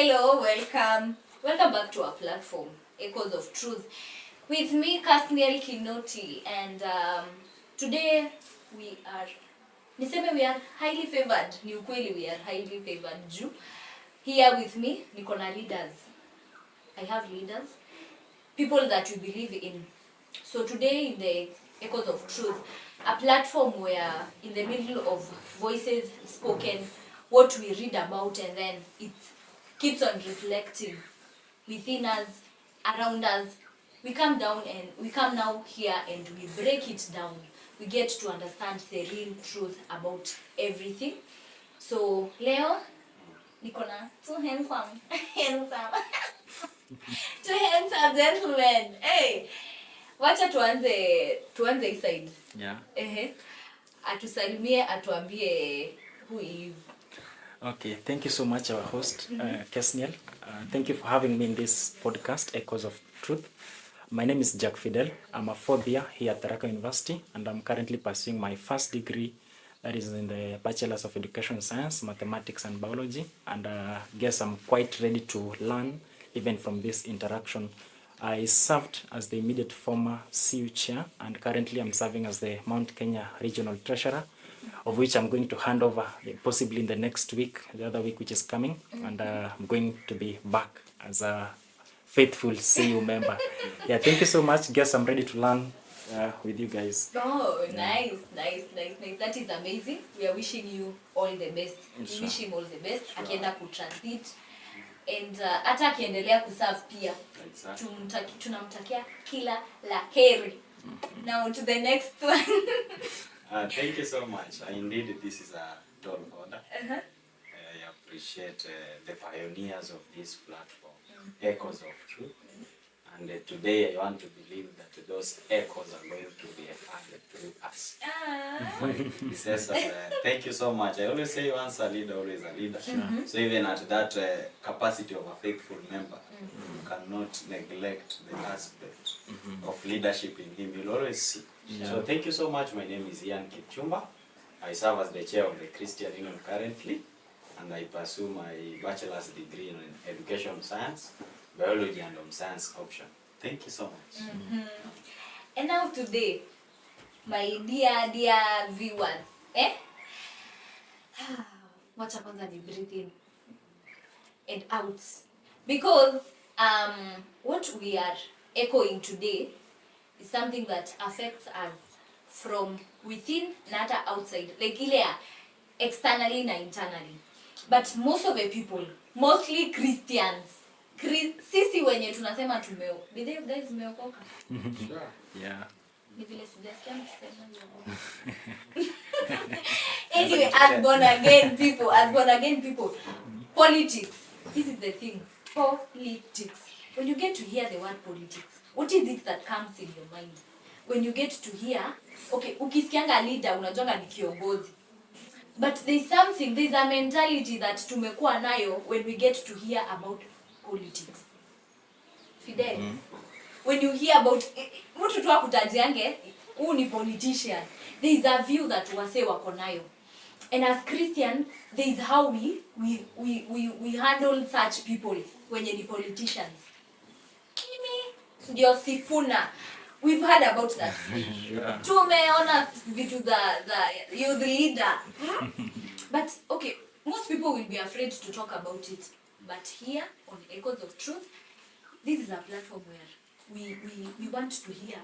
Hello, welcome. Welcome back to our platform, Echoes of Truth. With me, Kasniel Kinoti, and today we are highly favored. Ni ukweli we are highly favored. Juu. Here with me, niko na leaders. I have leaders, people that we believe in. So today in the Echoes of Truth, a platform where in the middle of voices spoken, what we read about, and then it keeps on reflecting within us, around us. We come now here and we break it down. We get to understand the real truth about everything. So leo niko na two handsome two handsome gentlemen. Hey, wacha tuanze hii side. Yeah. Atusalimie, atuambie who he is. Okay, thank you so much, our host, Kesniel. Thank you for having me in this podcast, Echoes of Truth. My name is Jack Fidel. I'm a fourth year here at Tharaka University, and I'm currently pursuing my first degree, that is in the Bachelor's of Education Science, Mathematics and Biology. And I guess I'm quite ready to learn, even from this interaction. I served as the immediate former CU chair, and currently I'm serving as the Mount Kenya Regional Treasurer, of which I'm going to hand over possibly in the next week, the other week which is coming, and I'm going to be back as a faithful CU member. Yeah, thank you so much. Guess I'm ready to learn with you guys. Oh, nice. That is amazing. We are wishing you all the best. We wish him all the best. Akienda kutransit and hata akiendelea kuserve pia. Tunamtakia kila la heri. Now to the next one. Thank you so much. Indeed, this is a tall order. I appreciate the pioneers of this platform, Echoes of Truth. And today I want to believe that those echoes are going to be heard through us. He says, thank you so much. I always say once a leader, always a leader. So even at that capacity of a faithful member, you cannot neglect the aspect of leadership in him. You'll always see. So thank you so much. My name is Ian Kipchumba. I serve as the chair of the Christian Union currently, and I pursue my bachelor's degree in education science, biology and home science option. Thank you so much. And now today, my dear viewers, wacha kwanza ni breathe in and out, because what we are echoing today is something that affects us from within and outside, like ile externally na internally. But most of the people, mostly Christians, sisi wenye tunasema believe guys meokoka. Sure. Yeah. Ni vile sijasikia mkisema hiyo. Anyway, as born again people, politics, this is the thing. Politics. When you get to hear the word politics, what is it that comes in your mind? When you get to hear, okay, ukisikianga leader unajonga ni kiongozi. But there's a mentality that tumekuwa nayo when we get to hear about politics. Fidel, when you hear about mtu tu akutajiange, huu ni politician, there is a view that wase wako nayo. And as Christian, there is how we handle such people wenye ni politicians. Kimi ndio Sifuna. We've heard about that. Tumeona vitu the youth leader. But okay, most people will be afraid to talk about it. But here on Echoes of Truth, this is a platform where we want to hear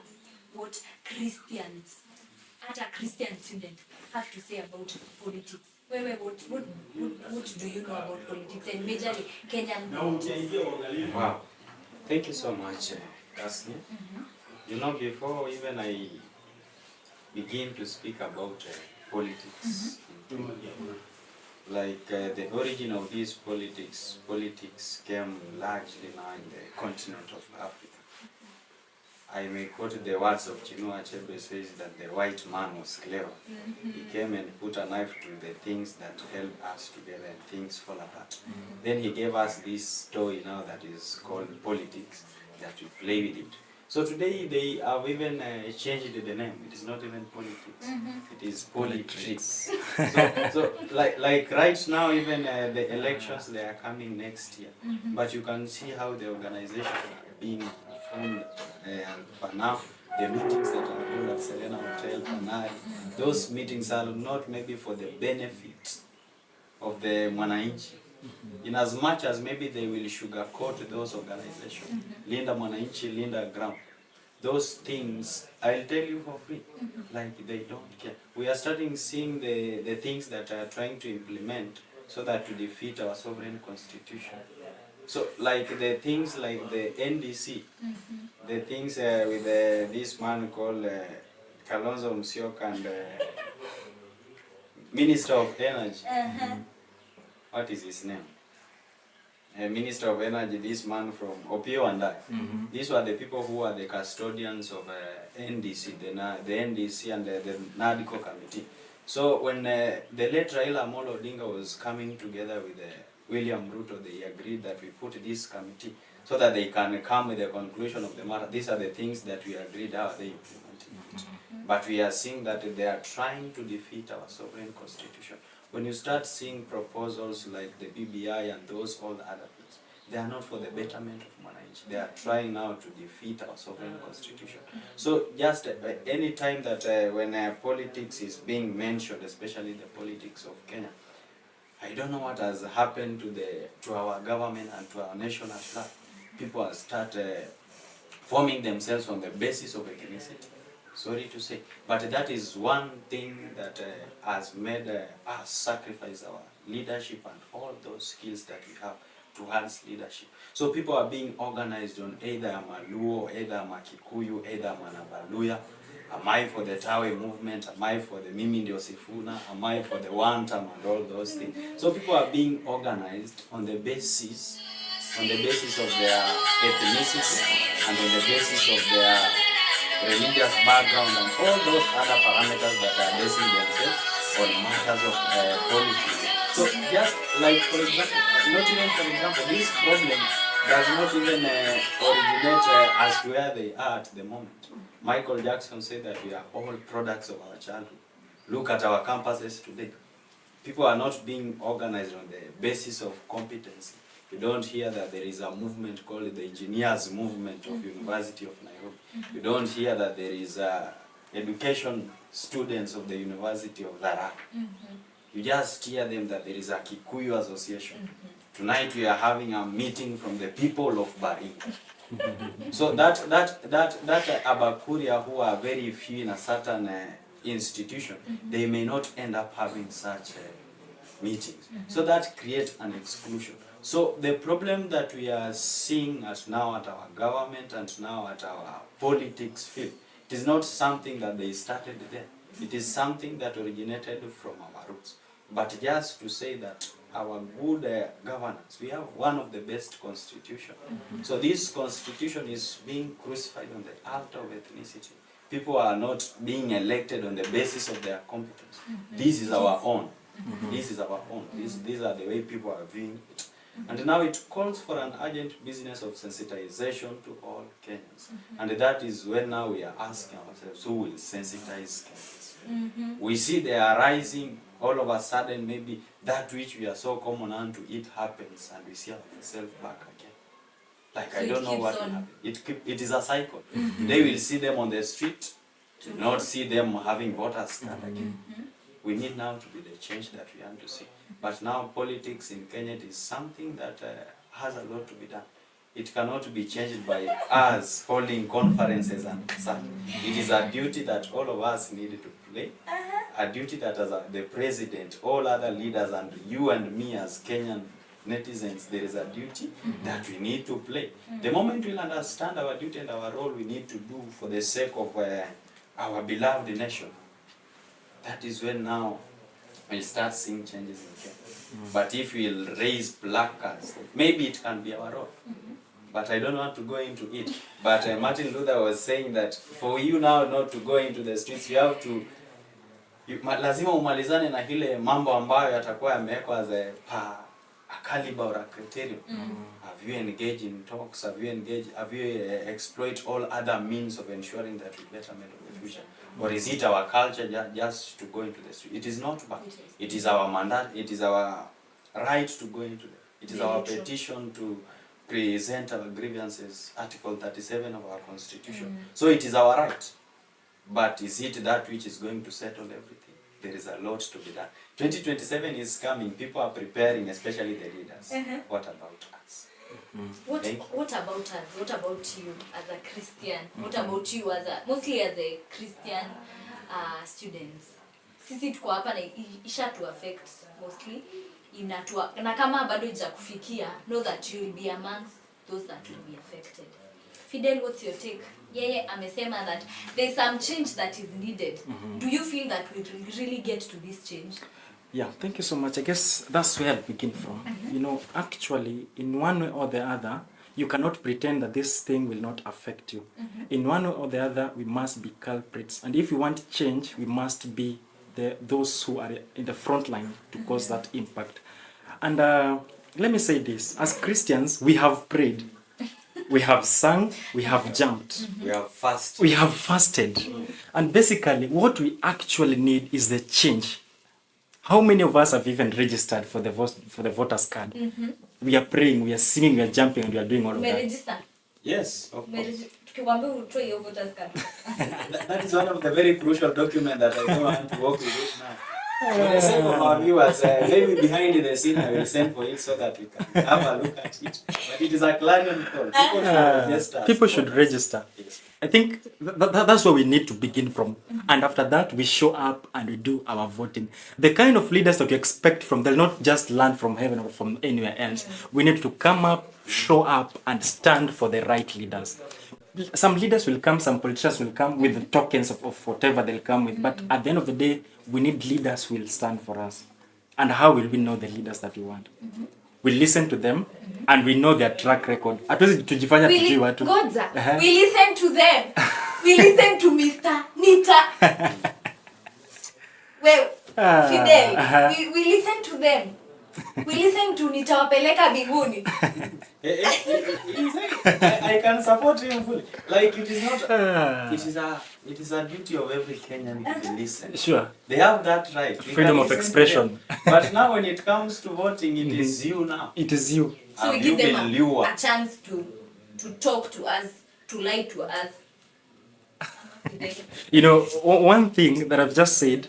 what Christians, at a Christian student, have to say about politics. What do you know about politics and majorly Kenyan politics? Wow. Thank you so much, Kasni. You know, before even I begin to speak about politics, like the origin of these politics came largely now in the continent of Africa. I may quote the words of Chinua Achebe, says that the white man was clever. He came and put a knife to the things that held us together and things fall apart. Then he gave us this toy now that is called politics, that we play with it. So today they have even changed the name. It is not even politics. It is politics. So like right now, even the elections, they are coming next year. But you can see how the organization are being formed for now. The meetings that are held at Serena Hotel, Panari, those meetings are not maybe for the benefit of the Mwananchi. In as much as maybe they will sugarcoat those organizations, Linda Mwananchi, Linda Ground, those things, I'll tell you for free, like they don't care. We are starting seeing the things that are trying to implement so that to defeat our sovereign constitution. So like the things like the NDC, the things with this man called Kalonzo Musyoka and Minister of Energy. What is his name? Minister of Energy, this man from Opio and I. These were the people who are the custodians of NDC, the NDC and the NADCO committee. So when the late Raila Amolo Odinga was coming together with William Ruto, they agreed that we put this committee so that they can come with the conclusion of the matter. These are the things that we agreed how they implemented. But we are seeing that they are trying to defeat our sovereign constitution. When you start seeing proposals like the BBI and those all the other things, they are not for the betterment of Mwananchi. They are trying now to defeat our sovereign constitution. So just any time that when politics is being mentioned, especially the politics of Kenya, I don't know what has happened to our government and to our nation at large. People have started forming themselves on the basis of ethnicity. Sorry to say, but that is one thing that has made us sacrifice our leadership and all those skills that we have towards leadership. So people are being organized on either I'm a Luo, either I'm a Kikuyu, either I'm an Abaluya. Am I for the Tawe movement? Am I for the Mimi Ndio Sifuna? Am I for the One Term and all those things? So people are being organized on the basis of their ethnicity and on the basis of their religious background and all those other parameters that are basing themselves on matters of politics. So just like for example, this problem does not even originate as to where they are at the moment. Michael Jackson said that we are all products of our childhood. Look at our campuses today. People are not being organized on the basis of competency. You don't hear that there is a movement called the Engineers Movement of University of Nairobi. You don't hear that there is education students of the University of Tharaka. You just hear them that there is a Kikuyu Association. Tonight we are having a meeting from the people of Baringa. So that Abakuria who are very few in a certain institution, they may not end up having such meetings. So that creates an exclusion. So the problem that we are seeing as now at our government and now at our politics field, it is not something that they started there. It is something that originated from our roots. But just to say that our good governance, we have one of the best constitutions. So this constitution is being crucified on the altar of ethnicity. People are not being elected on the basis of their competence. This is our own. This is our own. These are the way people are viewing it. And now it calls for an urgent business of sensitization to all Kenyans. And that is when now we are asking ourselves, who will sensitize Kenyans? We see they are rising, all of a sudden maybe that which we are so common unto it happens and we see ourselves back again. Like so I don't know what will happen. It is a cycle. They will see them on the street, not see them having voters card again. We need now to be the change that we want to see. But now politics in Kenya is something that has a lot to be done. It cannot be changed by us holding conferences and such. It is a duty that all of us need to play. A duty that as the president, all other leaders and you and me as Kenyan netizens, there is a duty that we need to play. The moment we'll understand our duty and our role we need to do for the sake of our beloved nation, that is when now we'll start seeing changes in Kenya. But if we'll raise placards, maybe it can be our role. But I don't want to go into it. But Martin Luther was saying that for you now not to go into the streets, you have to, lazima umalizane na hile mambo ambayo yatakuwa yamewekwa as a caliber or a criterion? Have you engaged in talks? Have you exploit all other means of ensuring that we betterment of the future? Or is it our culture just to go into the street? It is not bad. It is our mandate, it is our right to go into it is our petition to present our grievances, Article 37 of our Constitution. So it is our right. But is it that which is going to settle everything? There is a lot to be done. 2027 is coming. People are preparing, especially the leaders. What about us? What about us? What about you as a Christian? What about you mostly as a Christian students? Sisi tuko hapa na isha to affect mostly. Na kama bado kufikia, know that you will be amongst those that will be affected. Fidel, what's your take? Yeye amesema that there's some change that is needed. Do you feel that we will really get to this change? Yeah, thank you so much. I guess that's where I begin from. You know, actually, in one way or the other, you cannot pretend that this thing will not affect you. In one way or the other, we must be culprits. And if we want change, we must be those who are in the front line to cause that impact. And let me say this. As Christians, we have prayed. We have sung, we have jumped. We have fasted. We have fasted. And basically, what we actually need is the change. How many of us have even registered for the voters card? We are praying, we are singing, we are jumping, and we are doing all of that. Register? Yes, of course. That is one of the very crucial documents that I don't want to work with it now. For the sake of our viewers, maybe behind the scene I will send for it so that we can have a look at it. But it is a clarion call. People should register. Yes. I think that's where we need to begin from. And after that, we show up and we do our voting. The kind of leaders that you expect from them, not just learn from heaven or from anywhere else. We need to come up, show up, and stand for the right leaders. Some leaders will come, some politicians will come with the tokens of whatever they'll come with. But at the end of the day, we need leaders who will stand for us. And how will we know the leaders that we want? We listen to them and we know their track record. We listen to them. We listen to Mr. Nita. Well, Fidel, we listen to them. We listen to nitawapeleka biguni. I can support him fully. Like it is not. It is a duty of every Kenyan to listen. Sure. They have that right. Freedom of expression. But now when it comes to voting, it is you now. It is you. So we give them a chance to talk to us, to lie to us. You know, one thing that I've just said,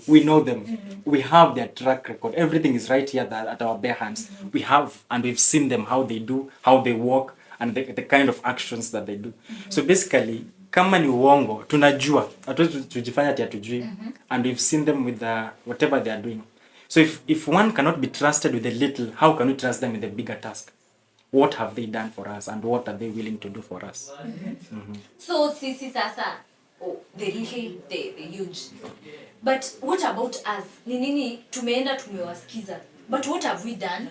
we know them. We have their track record. Everything is right here at our bare hands. We have, and we've seen them, how they do, how they walk, and the kind of actions that they do. So basically, kama ni uongo, tunajua, hatuwezi tujifanya ati hatujui, and we've seen them with whatever they are doing. So if one cannot be trusted with a little, how can we trust them with a bigger task? What have they done for us, and what are they willing to do for us? So sisi sasa, the little, the huge. But what about us? Nini tumeenda tumewasikiza. But what have we done?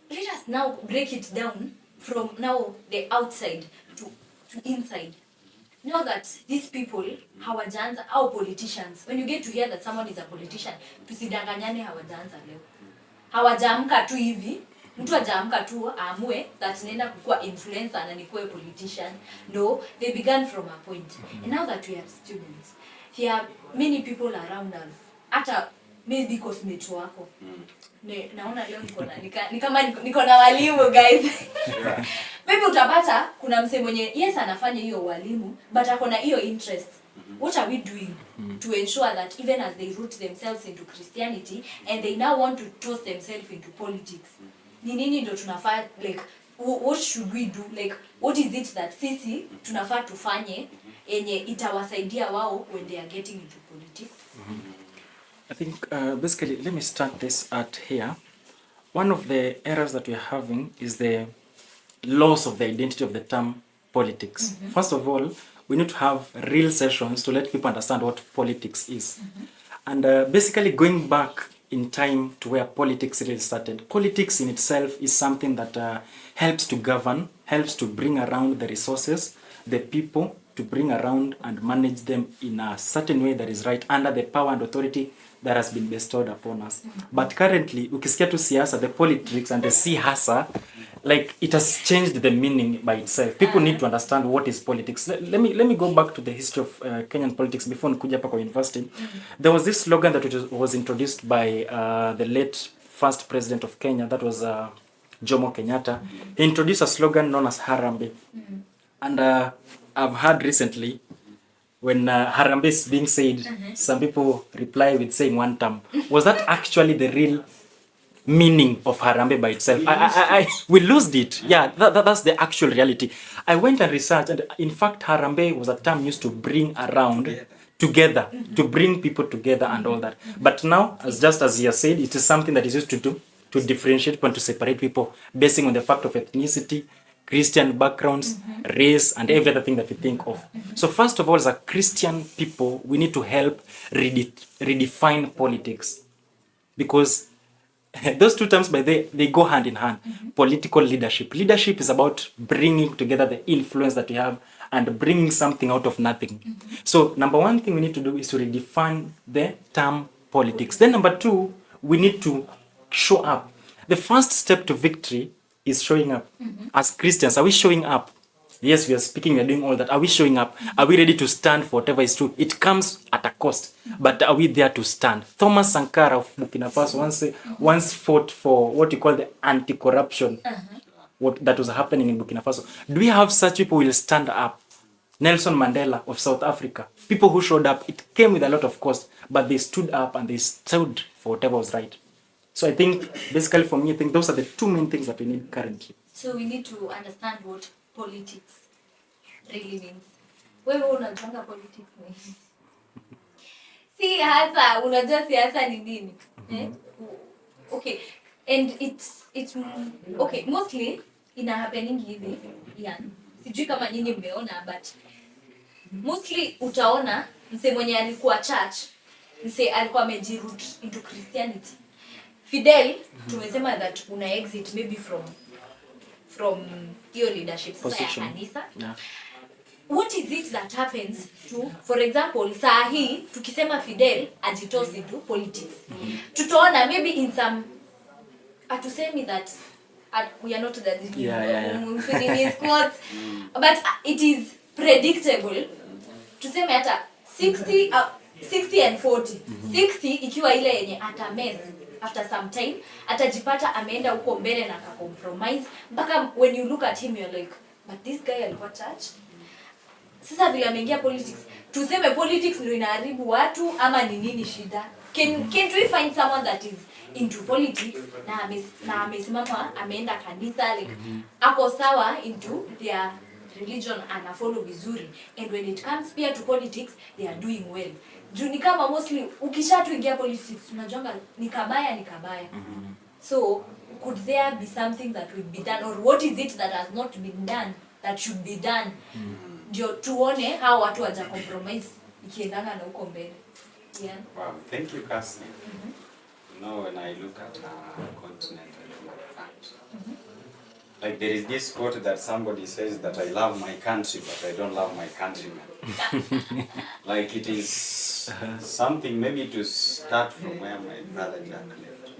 Let us now break it down from now the outside to inside. Now that these people, hawajaanza, our politicians, when you get to hear that someone is a politician, tusidanganyane hawajaanza leo. Hawajaamka tu hivi. Mtu hajaamka tu aamue that naenda kukua influencer na nikuwe politician. No, they began from a point. And now that we have students, there are many people around us. Hata maybe cosmate wako. Naona leo niko na walimu guys. Maybe utapata kuna mse mwenye yes anafanya hiyo walimu but akona hiyo interest. What are we doing to ensure that even as they root themselves into Christianity and they now want to toss themselves into politics? Nini ndo tunafaa, like what should we do, like what is it that sisi tunafaa tufanye yenye itawasaidia wao when they are getting into politics? I think basically let me start this at here. One of the errors that we are having is the loss of the identity of the term politics. First of all, we need to have real sessions to let people understand what politics is. And basically going back in time to where politics really started. Politics in itself is something that helps to govern, helps to bring around the resources, the people, to bring around and manage them in a certain way that is right under the power and authority that has been bestowed upon us. But currently, ukisikia tu siasa, the politics and the siasa, like it has changed the meaning by itself. People need to understand what is politics. Let me go back to the history of Kenyan politics before nikuja hapa kwa university. There was this slogan that was introduced by the late first president of Kenya, that was Jomo Kenyatta. He introduced a slogan known as Harambee. And I've heard recently when Harambee is being said, some people reply with saying one term. Was that actually the real meaning of Harambee by itself? We lost it. Yeah, that's the actual reality. I went and researched, and in fact, Harambee was a term used to bring around together, to bring people together and all that. But now, just as you said, it is something that is used to do to differentiate people and to separate people basing on the fact of ethnicity, Christian backgrounds, race, and every other thing that we think of. So first of all, as a Christian people, we need to help redefine politics, because those two terms, they go hand in hand. Political leadership. Leadership is about bringing together the influence that we have and bringing something out of nothing. So number one thing we need to do is to redefine the term politics. Then number two, we need to show up. The first step to victory is showing up. As Christians, are we showing up? Yes, we are speaking, we are doing all that. Are we showing up? Are we ready to stand for whatever is true? It comes at a cost, but are we there to stand? Thomas Sankara of Burkina Faso once fought for what you call the anti-corruption, what that was happening in Burkina Faso. Do we have such people who will stand up? Nelson Mandela of South Africa. People who showed up, it came with a lot of cost, but they stood up and they stood for whatever was right. So I think, basically for me, I think those are the two main things that we need currently. So we need to understand what politics really means. Wewe unajua politics ni? Si hasa unajua siasa ni nini? Okay. And it's okay, mostly ina happening hivi. Yeah. Sijui kama nyinyi mmeona, but mostly utaona mse mwenye alikuwa church, mse alikuwa amejiroot into Christianity. Fidel, tumesema that una exit maybe from your leadership sasa ya kanisa. Yeah. What is it that happens to, for example, saa hii tukisema Fidel ajitoss into politics. Tutaona maybe in some, atusemi that we are not that but it is predictable. Tuseme hata 60 and 40. 60 ikiwa ile yenye atamez after some time, atajipata ameenda huko mbele na compromise mpaka when you look at him you're like, but this guy alikuwa church. Sasa vile ameingia politics, tuseme politics ndio inaharibu watu ama ni nini shida? Can't we find someone that is into politics na amesimama ameenda kanisa, like ako sawa into their religion ana follow vizuri, and when it comes pia to politics they are doing well. Juu ni kama mostly ukishatuingia politics unajonga ni kabaya. So could there be something that would be done, or what is it that has not been done that should be done? Ndio tuone how watu waja compromise ikiendana na huko mbele. Yeah. Wow, thank you, Cassie. You know, when I look at our continent and my country, like there is this quote that somebody says that I love my country, but I don't love my countrymen. Like it is something, maybe to start from where my brother Jack left.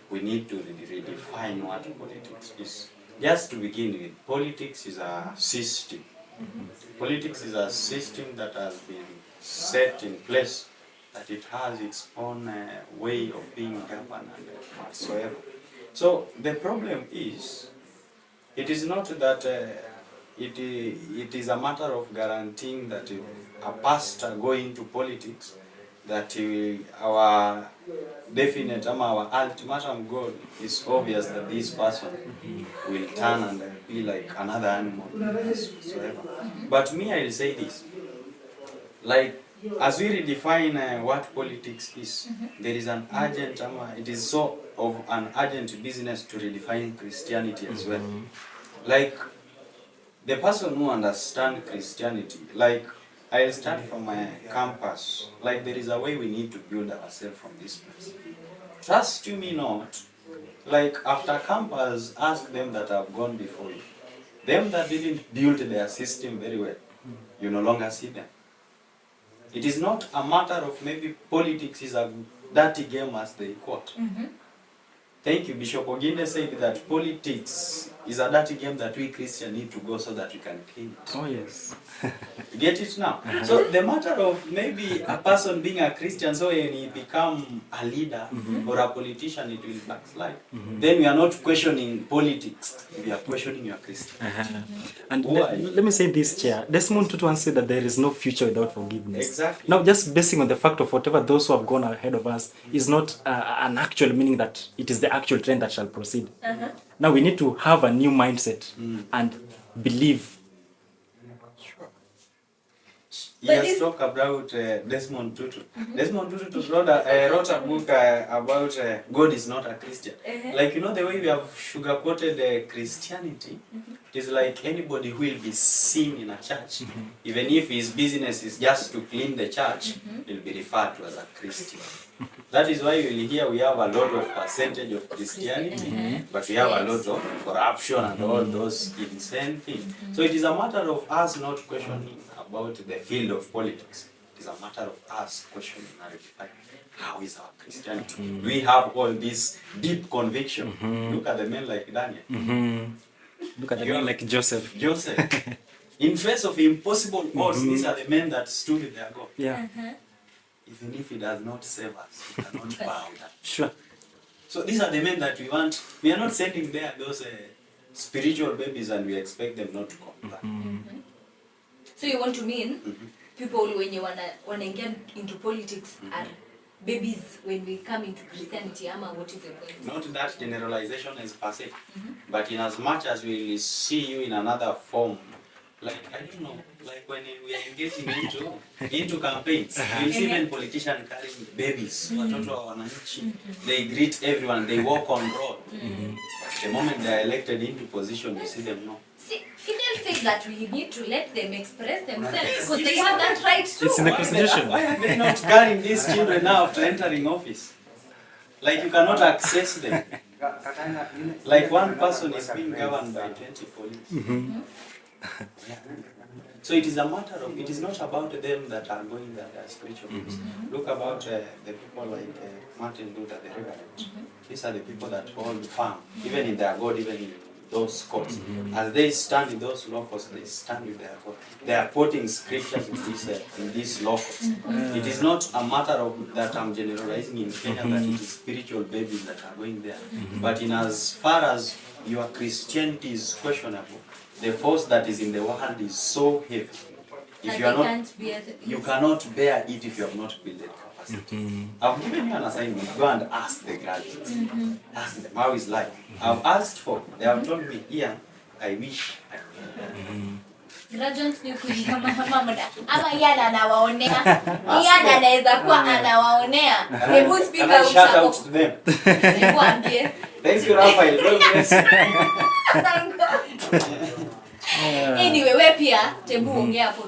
We need to redefine what politics is. Just to begin with, politics is a system. Politics is a system that has been set in place, that it has its own way of being governed and whatsoever. So the problem is, it is not that it is a matter of guaranteeing that a pastor going to politics, that our definite, our ultimatum goal is obvious that this person will turn and be like another animal whatsoever. But me, I will say this, like as we redefine what politics is, there is an urgent, it is so of an urgent business to redefine Christianity as well. Like the person who understands Christianity, like I'll start from my campus, like there is a way we need to build ourselves from this place. Trust you me not, like after campus, ask them that have gone before you. Them that didn't build their system very well, you no longer see them. It is not a matter of maybe politics is a dirty game as they quote. Thank you. Bishop Oginde said that politics is a dirty game that we Christians need to go so that we can clean it. Oh yes. You get it now? So the matter of maybe a person being a Christian, so when he become a leader or a politician, it will backslide. Then we are not questioning politics. We are questioning your Christian. And Why? let me say this, Chair. Desmond Tutu once said that there is no future without forgiveness. Exactly. Now, just basing on the fact of whatever those who have gone ahead of us is not an actual meaning that it is the actual trend that shall proceed. Now, we need to have a new mindset and believe. He has talked about Desmond Tutu. Desmond Tutu wrote a book about God is not a Christian. Like, you know, the way we have sugar-coated Christianity, it is like anybody who will be seen in a church, even if his business is just to clean the church, will be referred to as a Christian. That is why you will hear we have a lot of percentage of Christianity, but we have a lot of corruption and all those insane things. So it is a matter of us not questioning about the field of politics. It is a matter of us questioning and redefining how is our Christianity. We have all this deep conviction. Look at the men like Daniel. Look at the man like Joseph. In face of impossible odds, these are the men that stood with their God. Yeah. Even if he does not save us, we cannot bow down. Sure. So these are the men that we want. We are not sending there those spiritual babies and we expect them not to come back. So you want to mean people when you wanna get into politics are babies when we come into Christianity, ama what is the point? Not that generalization is per se, but in as much as we will see you in another form, like I don't know, like when we are getting into campaigns, you see even politicians carrying babies, watoto wa wananchi, they greet everyone, they walk on road. But the moment they are elected into position, you see them no. See, Fidel said that we need to let them express themselves because they have that right too. It's in the Constitution. Why are they not carrying these children now after entering office? Like you cannot access them. Like one person is being governed by 20 police. So it is a matter of, it is not about them that are going there, they are spiritual beings. Look about the people like Martin Luther, the Reverend. These are the people that hold firm, even in their God, even in those courts. As they stand in those law courts, they stand with their God. They are quoting scriptures in these law courts. It is not a matter of that I'm generalizing in Kenya that it is spiritual babies that are going there. But in as far as your Christianity is questionable, the force that is in the world is so heavy. If you are not, you cannot bear it if you have not built that capacity. I've given you an assignment. Go and ask the graduates. Ask them how is life. I've asked for. They have told me, Ian, I wish I could. Graduates ni kuja mama ama yana anawaonea. Yana anaweza kuwa anawaonea. Hebu speak out. Shout out to them. Hebu ambie. Thank you, Raphael. Thank God. Anyway, we pia tebu ongea hapo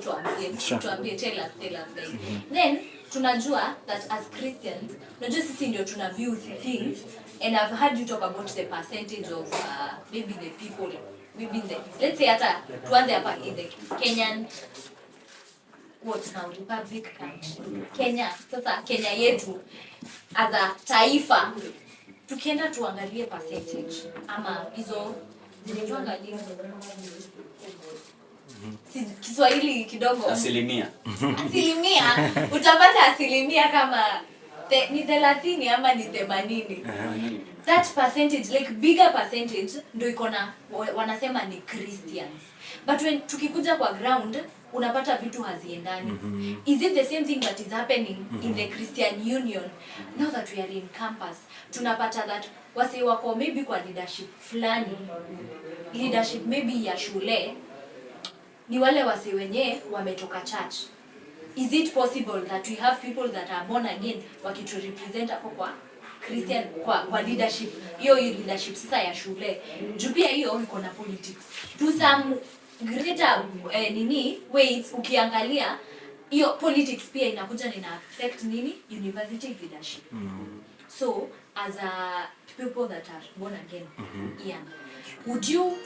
tuambie tell us guys. Then tunajua that as Christians, unajua sisi ndio tuna view things, and I've heard you talk about the percentage of maybe the people, maybe the, let's say hata tuanze hapa in the Kenyan what now republic Kenya. Sasa Kenya yetu as a taifa tukienda tuangalie percentage ama hizo zinajuangalia Kiswahili kidogo asilimia utapata asilimia kama ni 30 ama ni 80. That percentage, like bigger percentage, ndio iko na wanasema ni Christians. But when tukikuja kwa ground unapata vitu haziendani. Is it the same thing that is happening in the Christian Union now that we are in campus? Tunapata that wase wako maybe kwa leadership fulani, leadership maybe ya shule ni wale wase wenye wametoka church. Is it possible that we have people that are born again wakitu represent hapo kwa Christian kwa leadership? Hiyo leadership sasa ya shule. Juu pia hiyo iko na politics. To some greater ways ukiangalia hiyo politics pia inakuja na ina affect university leadership. So as a people that are born again, Ian, would you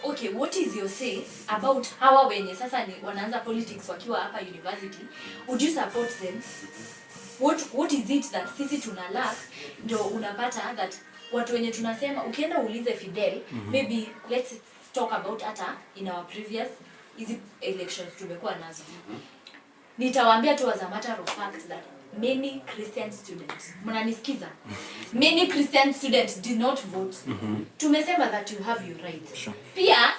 Okay, what is your say about hawa wenye sasa ni wanaanza politics wakiwa hapa university? Would you support them? What is it that sisi tuna lack ndio unapata that watu wenye tunasema ukienda uulize Fidel, maybe let's talk about hata in our previous hizi elections tumekuwa nazo. Nitawaambia tu as a matter of fact that many Christian students, mnanisikiza? Many Christian students did not vote. Tumesema that you have your right. Sure. Pia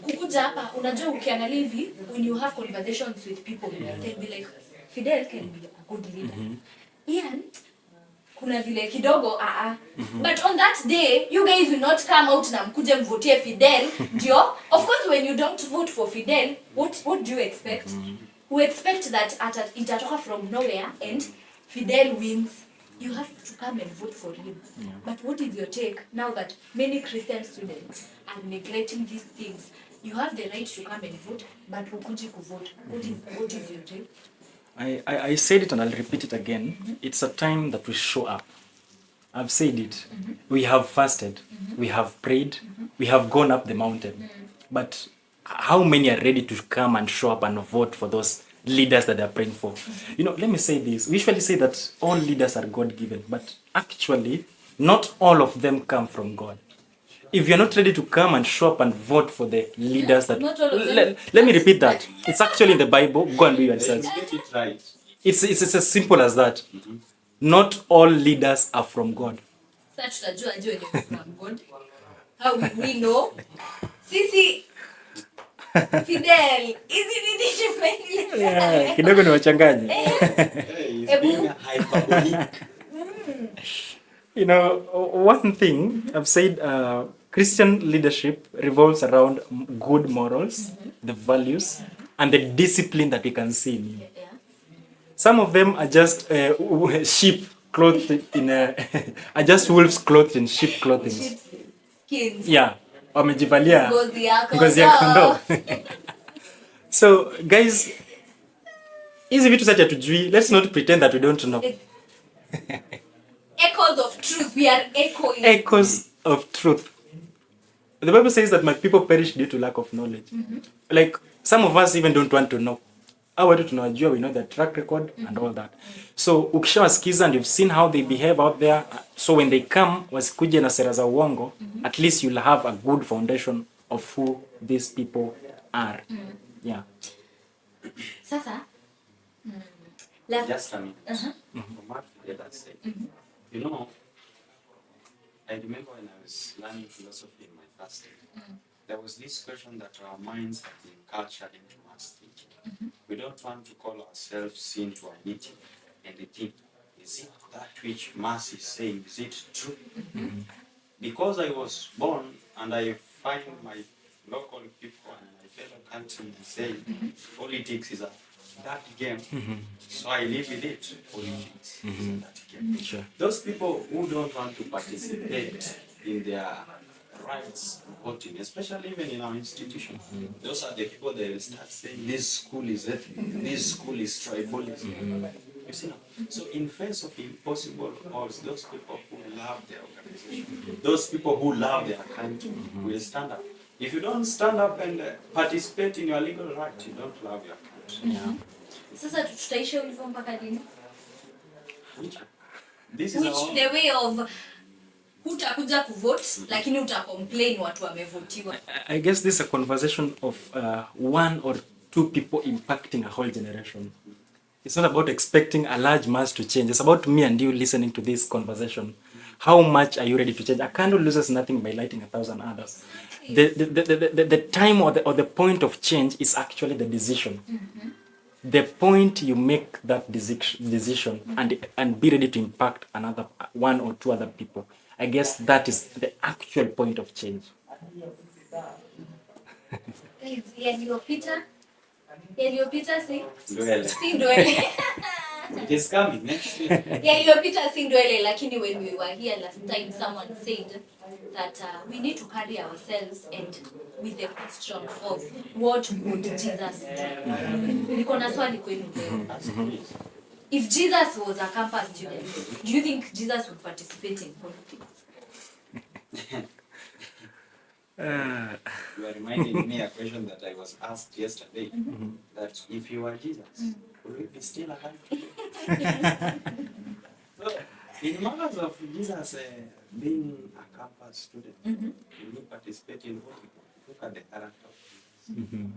kukuja hapa unajua ukiangalia hivi when you have conversations with people they'll be like Fidel can be a good leader. Ian kuna vile kidogo but on that day you guys will not come out na mkuje mvotie Fidel ndio. Of course when you don't vote for Fidel what do you expect? We expect that itatoka from nowhere and Fidel wins. You have to come and vote for him. But what is your take now that many Christian students are neglecting these things? You have the right to come and vote, but hukuji kuvote. What is your take? I said it and I'll repeat it again. It's a time that we show up. I've said it. We have fasted. We have prayed. We have gone up the mountain. But how many are ready to come and show up and vote for those leaders that they're praying for? You know, let me say this. We usually say that all leaders are God-given, but actually, not all of them come from God. If you're not ready to come and show up and vote for the leaders that... Let me repeat that. It's actually in the Bible. Go and do your research. Get it right. It's as simple as that. Not all leaders are from God. Sasa tutajua aje ni from God. How will we know? Sisi Fidel, is it really Yeah, kidogo ni wachanganye. Hey, it's being hyperbolic. You know, one thing I've said, Christian leadership revolves around good morals, the values, and the discipline that we can see in you. Yeah. Some of them are just sheep clothed in are just wolves clothed in sheep clothing. Skins. Yeah, wamejivalia Ngozi ya kondoo. So guys, hizi vitu sacha tujui, let's not pretend that we don't know. Echoes of truth. We are echoing. Echoes of truth. The Bible says that my people perish due to lack of knowledge. Like some of us even don't want to know. Our watu tunawajua, we know their track record and all that. So ukishawasikiza and you've seen how they behave out there, so when they come wasikuje na sera za uongo, at least you'll have a good foundation of who these people are. Yeah. Sasa Just a minute. From what Fidel has said. You know, I remember when I was learning philosophy in my first year, there was this question that our minds have been cultured into mass thinking. We don't want to call ourselves sin to our meeting and think, is it that which mass is saying, is it true? Because I was born and I find my local people and my fellow countrymen saying politics is a that game, so I live with it. Politics is a that game. Sure. Those people who don't want to participate in their rights voting, especially even in our institution, those are the people that will start saying this school is ethnic, this school is tribalism. You see now? So in face of impossible odds, those people who love their organization, those people who love their country will stand up. If you don't stand up and participate in your legal right, you don't love your country. Yeah. sasa tutaisha hivyo mpaka lini? This is Which the way of hutakuja kuvote lakini utacomplain watu wamevotiwa. I guess this is a conversation of one or two people impacting a whole generation. It's not about expecting a large mass to change. It's about me and you listening to this conversation. How much are you ready to change? A candle loses nothing by lighting 1,000 others. The time or the point of change is actually the decision. The point you make that decision and be ready to impact another one or two other people. I guess that is the actual point of change. Yaliyopita si Ndwele. It is coming next week. yaliyopita si ndwele, lakini when we were here last time someone said that we need to carry ourselves and with the question of what would Jesus do. Niko na swali kwenu leo. If Jesus was a campus student, do you think Jesus would participate in politics? You are reminding me a question that I was asked yesterday. That if you were Jesus, would you be still alive today? So, in matters of Jesus being a campus student, will he participate in voting? Look at the character of Jesus.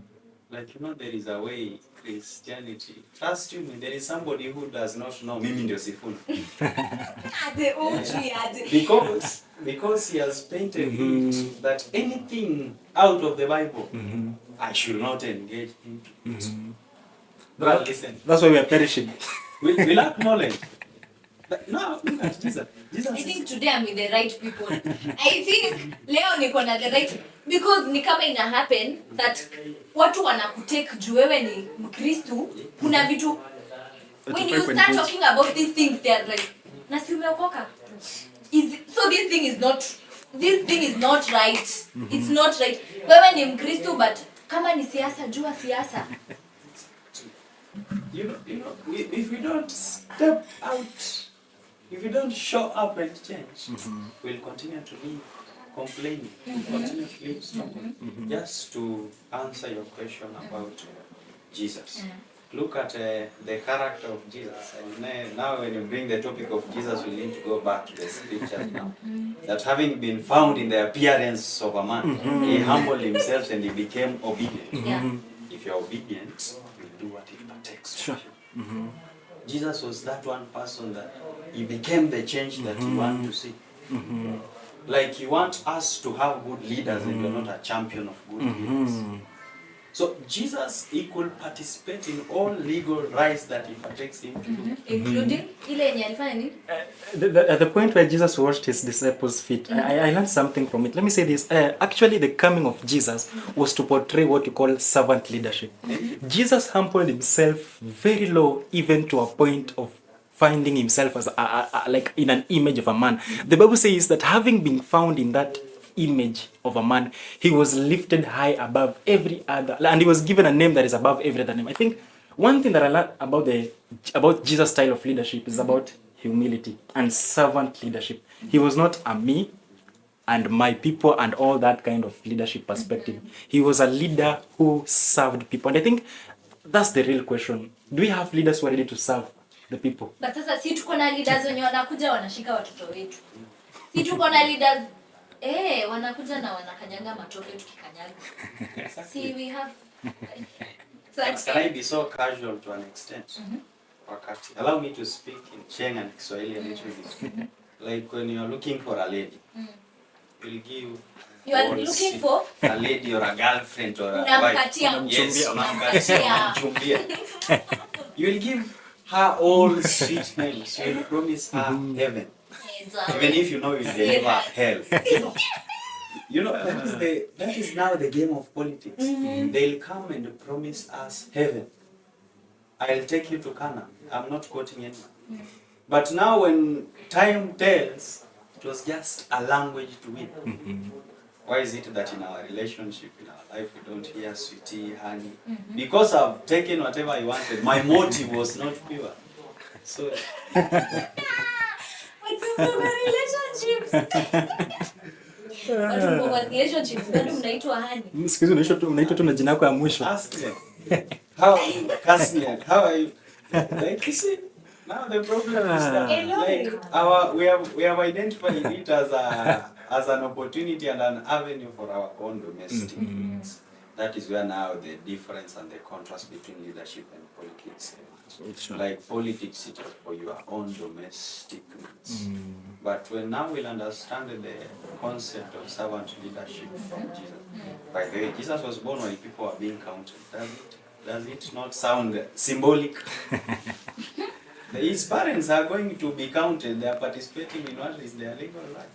Like, there is a way Christianity. Trust you me, there is somebody who does not know Mimi ndio Sifuna. Because he has painted it that anything out of the Bible, I should not engage into. But listen. That's why we are perishing. We lack knowledge. But no, look at Jesus. I think today I'm with the right people. I think leo niko na the right, because ni kama ina happen that watu wanakutake juu wewe ni Mkristo, kuna vitu when you start talking about these things they are like na si umeokoka. So this thing is not right. It's not right. Wewe ni Mkristo but kama ni siasa jua siasa. If we don't step out, if you don't show up and change, we'll continue to live complaining, continue to live struggling. Just to answer your question about Jesus. Look at the character of Jesus. And now when you bring the topic of Jesus, we need to go back to the scriptures now. That having been found in the appearance of a man, he humbled himself and he became obedient. If you're obedient, you'll do what it takes. Sure. Jesus was that one person that he became the change that you want to see. Like you want us to have good leaders and you're not a champion of good leaders. So Jesus, he could participate in all legal rights that he partakes in. Including ile yenye alifanya nini? At the point where Jesus washed his disciples' feet, I learned something from it. Let me say this. Actually, the coming of Jesus was to portray what you call servant leadership. Jesus humbled himself very low, even to a point of finding himself as like in an image of a man. The Bible says that having been found in that image of a man, he was lifted high above every other, and he was given a name that is above every other name. I think one thing that I learned about Jesus' style of leadership is about humility and servant leadership. He was not a me and my people and all that kind of leadership perspective. He was a leader who served people, and I think that's the real question. Do we have leaders who are ready to serve the people? But sasa si tuko na leaders wenye wanakuja wanashika watoto wetu. Si tuko na leaders wanakuja na wanakanyanga matope tukikanyaga. See, we have Can I be so casual to an extent? Wakati. Allow me to speak in Sheng and Kiswahili a little bit. Like when you are looking for a lady, you'll give. You are looking for a lady or a girlfriend or a wife. Yes, you will give her all sweet names. You will promise her heaven. Even if you know you deliver hell. That is now the game of politics. They'll come and promise us heaven. I'll take you to Canaan. I'm not quoting anyone. But now when time tells, it was just a language to win. Why is it that in our relationship, in our life, we don't hear sweetie, honey? Because I've taken whatever I wanted. My motive was not pure. So... unaitwa tu na jina yako ya mwisho. Ask them. How are you? Casnian, how are you? Like you see, now the problem is that we have identified it as an opportunity and an avenue for our own domestic needs. That is where now the difference and the contrast between leadership and politics. Like politics is for your own domestic needs. But when now we'll understand the concept of servant leadership from Jesus. By the way, Jesus was born while people were being counted. Does it not sound symbolic? His parents are going to be counted. They are participating in what is their legal right.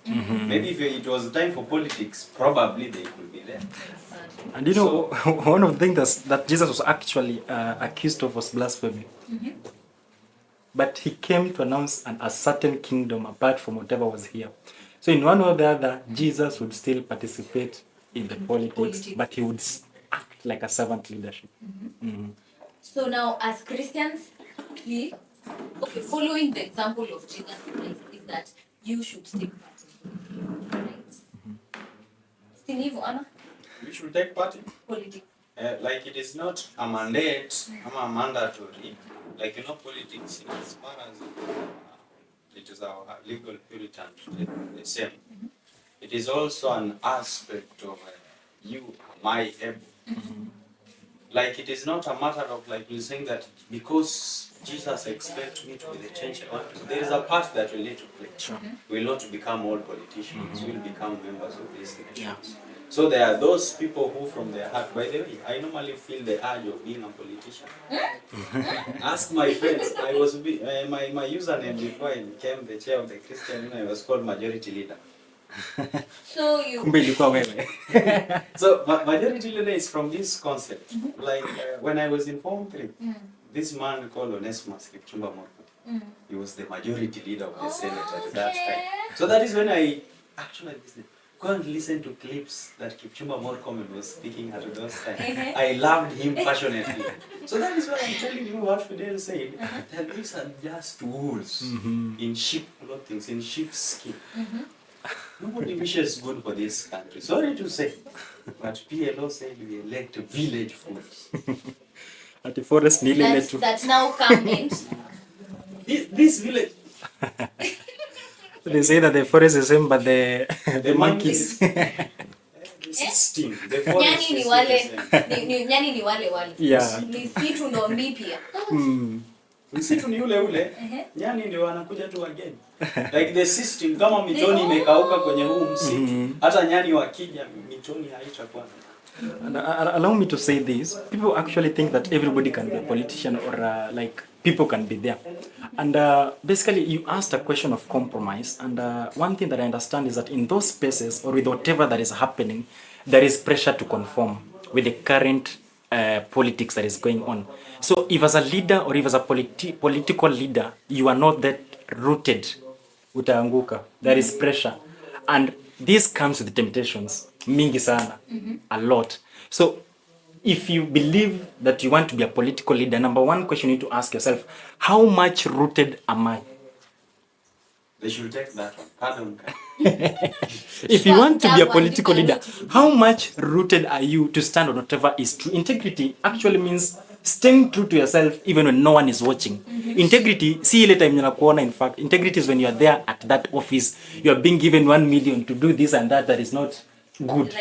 Maybe if it was time for politics, probably they could be there. And one of the things that Jesus was actually accused of was blasphemy. But he came to announce a certain kingdom apart from whatever was here. So in one way or the other, Jesus would still participate in the politics, but he would act like a servant leadership. So now, as Christians, following the example of Jesus is that you should take part in politics, right? Still, Anna? We should take part in politics. like it is not a mandate, a mandatory. Like politics, as far as it is our legal Puritan the same. It is also an aspect of you, am I able? Like it is not a matter of like you saying that because Jesus expects me to be the change I want to. There is a part that we need to play. Sure. We will not become all politicians. We will become members of these nations. Yeah. So there are those people who from their heart, by the way, I normally feel the urge of being a politician. Ask my friends. I was my username before I became the chair of the Christian Union, I was called majority leader. So you. Kumbe ilikuwa wewe. So majority leader is from this concept. Like when I was in Form 3, this man called Onesimus Kipchumba Murkomen, he was the majority leader of the Senate at that time. So that is when I actually go and listen to clips that Kipchumba Murkomen was speaking at those times. I loved him passionately. So that is why I'm telling you what Fidel said, that these are just tools in sheep clothing, in sheep's skin. Nobody wishes good for this country. Sorry to say, but PLO said we elect village fools. At the forest nearly led to. That's now come in. This village. They say that the forest is the same, but the monkeys. The system, the forest Nyani ni is wale, the same. nyani ni wale. Yeah. Misitu ndo mipya. Msitu ni ule nyani ndio wanakuja tu wageni. Like the system kama mitoni imekauka kwenye huu msitu, hata nyani wakija mitoni haitakuwa. Allow me to say this. People actually think that everybody can be a politician or like people can be there. And basically you asked a question of compromise. And one thing that I understand is that in those spaces or with whatever that is happening, there is pressure to conform with the current politics that is going on. So if as a leader or if as a political leader, you are not that rooted, utaanguka. There is pressure. And this comes with temptations. Mingi sana. A lot. So if you believe that you want to be a political leader, number one question you need to ask yourself, how much rooted am I? They should take that one. Pardon. If you want to be a political leader, how much rooted are you to stand on whatever is true? Integrity actually means staying true to yourself even when no one is watching. Integrity, see later in fact, integrity is when you are there at that office, you are being given 1 million to do this and that is not good.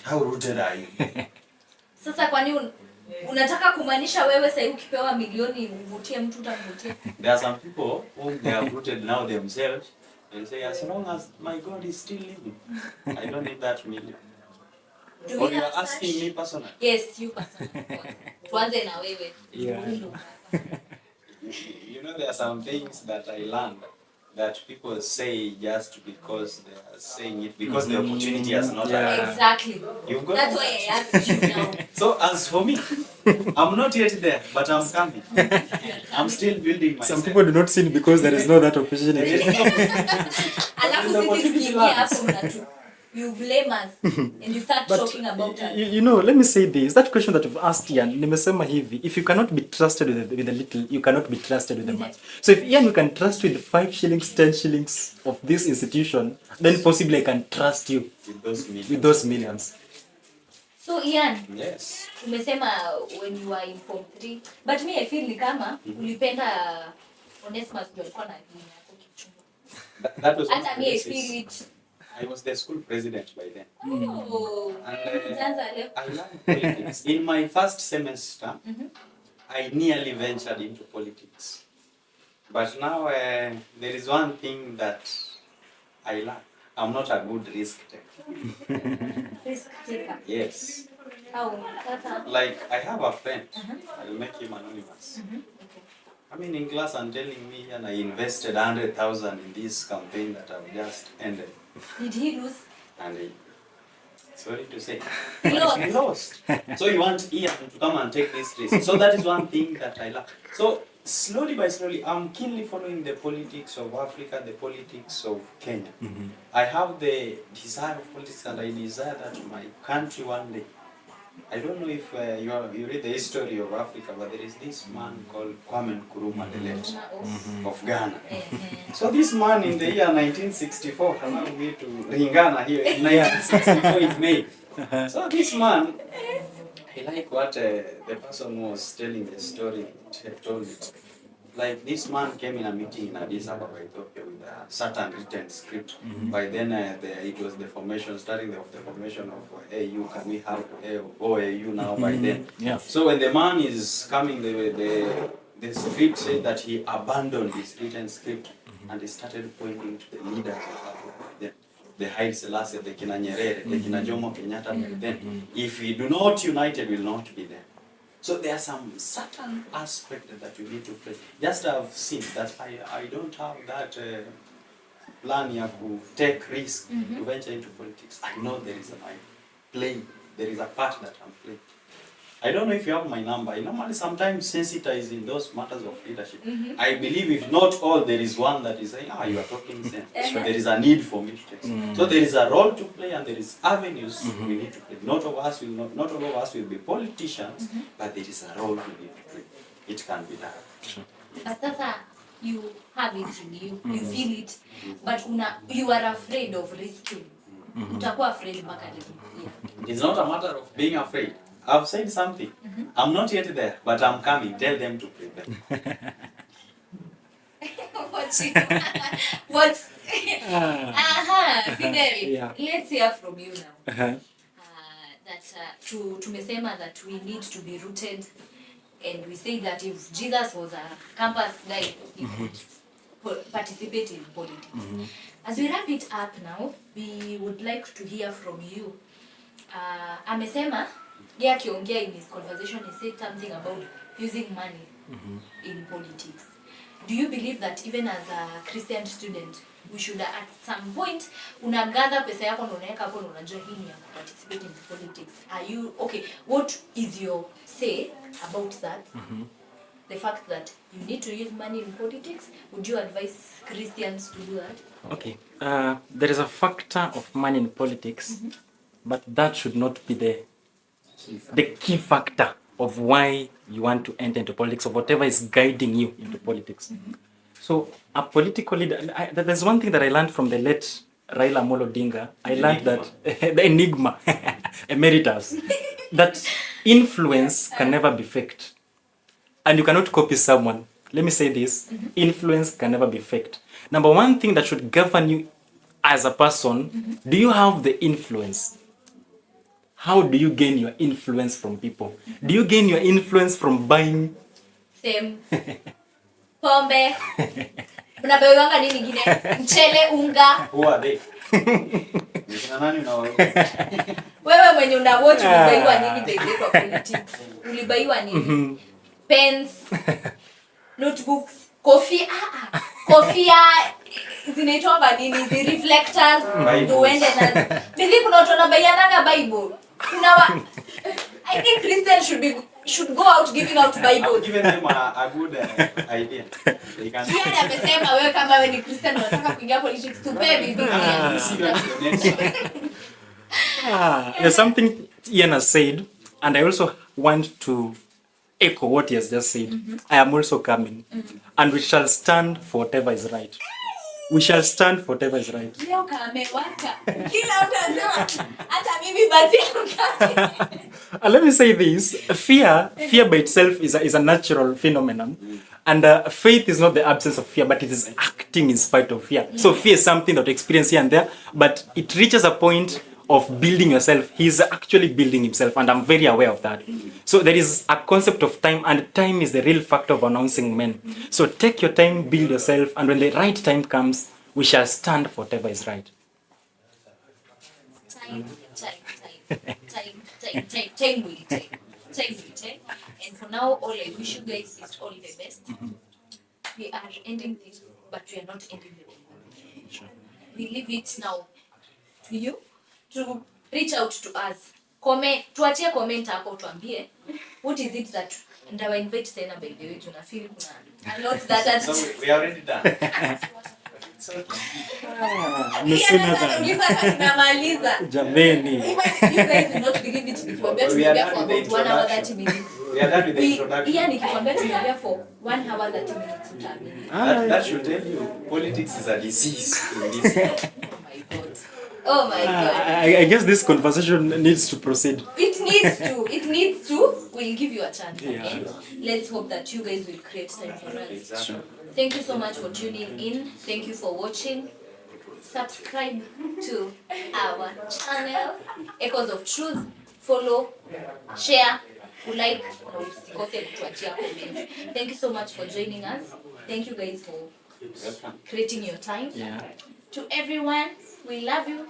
How rooted are you? Sasa kwani unataka kumaanisha wewe sasa ukipewa milioni uvutie mtu utamvutia? There are some people who they are rooted now themselves and say as long as my God is still living, I don't need that million. Or you are asking me personally? Yes, you personally. Tuanze na wewe. Yeah. You know there are some things that I learned that people say just because they are saying it because the opportunity has not arrived. Exactly. You've got That's why I asked you now. So as for me, I'm not yet there, but I'm coming. I'm still building myself. Some people do not sin because there is no that opportunity. Alafu sisi tukiingia hapo unatu. You blame us and you start talking about us. You know, let me say this. That question that you've asked Ian, nimesema hivi, if you cannot be trusted with the little, you cannot be trusted with the much. So if Ian, you can trust with 5 shillings, 10 shillings of this institution, then possibly I can trust you with those millions. So Ian, Yes. umesema when you were in Form 3, but me I feel ni kama ulipenda Onesimus ndio alikuwa na dini yako Kipchumba. That was Hata me I feel it. I was the school president by then. Oh. And I I learned politics. In my first semester, I nearly ventured into politics. But now there is one thing that I learned. I'm not a good risk taker. Risk taker. Yes. How? Like, I have a friend. I'll make him anonymous. I mean, in class, I'm telling me, and I invested 100,000 in this campaign that I've just ended. Did he lose? And sorry to say, He lost. he lost. So you want Ian to come and take this risk. So that is one thing that I love. So slowly by slowly, I'm keenly following the politics of Africa, the politics of Kenya. I have the desire of politics, and I desire that my country one day. I don't know if you read the history of Africa, but there is this man called Kwame Nkrumah, the late, of Ghana. So this man in the year 1964, allow me to Ringana here, in 1964 in May, So this man, I like what the person was telling the story, told it. Like this man came in a meeting in Addis Ababa, Ethiopia, with a certain written script. By then, it was the formation, starting of the formation of AU. Can we have OAU now? By then, Yeah. so when the man is coming, the script said that he abandoned his written script and he started pointing to the leaders of the Haile Selassie, the Kina Nyerere, the Kina Jomo Kenyatta. Then, if we do not unite, we will not be there. So there are some certain aspects that you need to play. Just I've seen that I don't have that plan to take risk to venture into politics. I know there is there is a part that I'm playing. I don't know if you have my number. I normally sometimes sensitize in those matters of leadership. I believe if not all, there is one that is saying, you are talking sense. There is a need for me to take. So there is a role to play and there is avenues we need to play. Not all of us will be politicians, but there is a role we need to play. It can be done. Sure. But sasa you have it in you, you feel it, but you are afraid of risking. Utakuwa afraid mpaka leo. It's not a matter of being afraid. I've said something. I'm not yet there, but I'm coming. Tell them to prepare. What's Fidel, Yeah. let's hear from you now. Uh-huh. That tumesema that we need to be rooted, and we say that if Jesus was a campus guy, he would participate in politics. As we wrap it up now, we would like to hear from you. Amesema, yeye akiongea in his conversation, he said something about using money in politics. Do you believe that even as a Christian student, we should at some point unagather pesa yako na unaweka hapo na unajua hii ni ya participate in politics? Are you okay? What is your say about that? The fact that you need to use money in politics, would you advise Christians to do that? Okay. There is a factor of money in politics, but that should not be the key factor of why you want to enter into politics, or whatever is guiding you into politics. So a political leader, there's one thing that I learned from the late Raila Amolo Odinga. I learned that the enigma, emeritus, that influence can never be faked, and you cannot copy someone. Let me say this: influence can never be faked. Number one thing that should govern you as a person: do you have the influence? How do you gain your influence from people? Do you gain your influence from buying? Same. Pombe. Unabayanga nini nyingine? Mchele, unga. Who are they? Wewe mwenye unawatch ulibaiwa nini baby kwa politics? Ulibaiwa nini? Pens, notebooks, coffee, kofia zinaitwa nini? The reflectors, the uende na. Bibi kuna watu wanabaiana Bible. I think Christians should go out giving out Bibles. I've given them a good idea. They can. Yeye amesema wewe kama wewe ni Christian unataka kuingia politics tupe Biblia. There's something Ian has said, and I also want to echo what he has just said. I am also coming, and we shall stand for whatever is right. We shall stand for whatever is right. Leo kamewaka. Kila mtu anasema hata mimi basi amkati. Let me say this: fear by itself is a natural phenomenon, and faith is not the absence of fear, but it is acting in spite of fear. So fear is something that we experience here and there, but it reaches a point of building yourself. He's actually building himself, and I'm very aware of that. So there is a concept of time, and time is the real factor of announcing men. So take your time, build yourself, and when the right time comes, we shall stand for whatever is right. Time will take. And for now, all I wish you guys is all the best. We are ending this, but we are not ending the conversation. Sure. We leave it now to you to reach out to us. Tuachie comment hapo tuambie what is it that ndawa invite tena by the way tuna feel kuna a lot that So we are already done. Tunamaliza. Jameni. You guys do not believe it nikiwaambia tunaongea for about 1 hour 30 minutes. We are done with the introduction. Pia nikiwaambia tunaongea for 1 hour 30 minutes. That should tell you politics is a disease in this. Oh my God. Oh my God. I guess this conversation needs to proceed. It needs to. We'll give you a chance. Yeah. And let's hope that you guys will create time for us. Exactly. Thank you so much for tuning in. Thank you for watching. Subscribe to our channel, Echoes of Truth. Follow, share, like, usikose kutuachia comment. Thank you so much for joining us. Thank you guys for Welcome. creating your time. Yeah. To everyone, we love you.